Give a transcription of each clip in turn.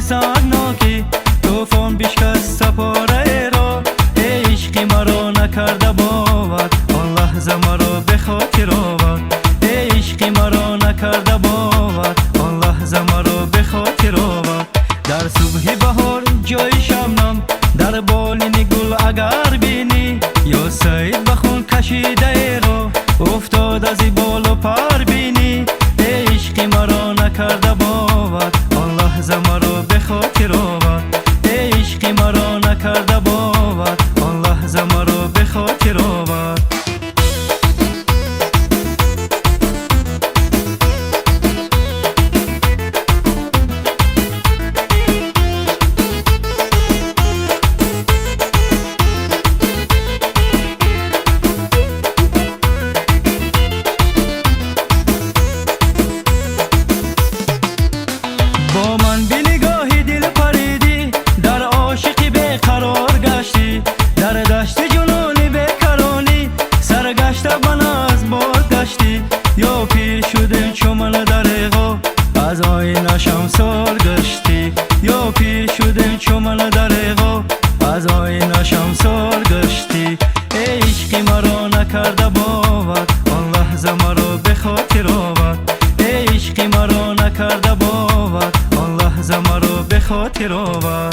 ترسناکی، توفان بیشکست سپاره را. ای عشقی مرا نکرده باور، آن لحظه مرا به خاطر آور. ای عشقی مرا نکرده باور، آن لحظه مرا به خاطر آور. در صبح بهار جای شبنم، در بالین گل اگر بینی، یا سعید بخون کشیده ای را افتاد از بالا پر بینی. ای عشقی مرا نکرده باور، آن لحظه مرا به خاطر آور. ای عشقی مرا نکرده باور، آن لحظه مرا به خاطر آور. با من به نگاهی دل پریدی، در عاشقی بیقرار گشتی. در دشت جنونی بیکرانی، سرگشته من از بار گشتی. یا پیر شدیم چو من دریغا، از آینه شمسال گشتی. یا پیر شدیم چو من دریغا، از آینه شمسال گشتی. ای عشقی مرا نکرده باور، آن لحظه مرا به خاطر آور. ای عشقی مرا نکرده باور، آن لحظه مرا به خاطر آور.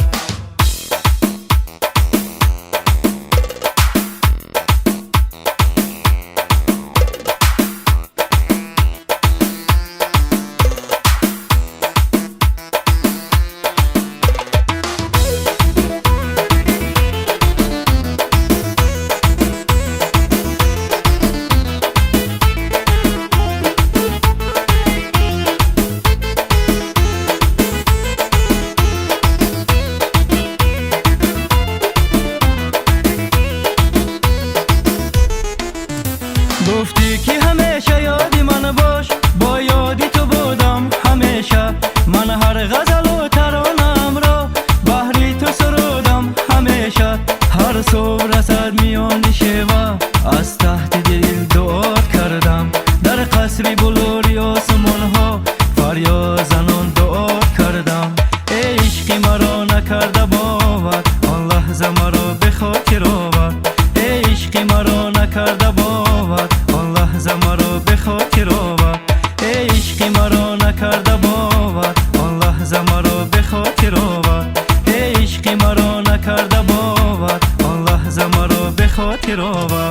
گفتی که همیشه یادی من باش، با یادی تو بودم همیشه. من هر غزل و ترانم را بهری تو سرودم همیشه. هر صبح رسد میان شیوه، از تحت دل دعات کردم. در قصری بلوری آسمان ها فریاد زنان دعات کردم. ای عشقی مرا نکرده باور، آن لحظه مرا به خاطر آور. ای عشقی مرا نکرده باور، آن لحظه مرا به خاطر آور. ای عشقی مرا نکرده باور، آن لحظه مرا به خاطر آور. ای عشقی مرا نکرده باور، آن لحظه مرا به خاطر آور.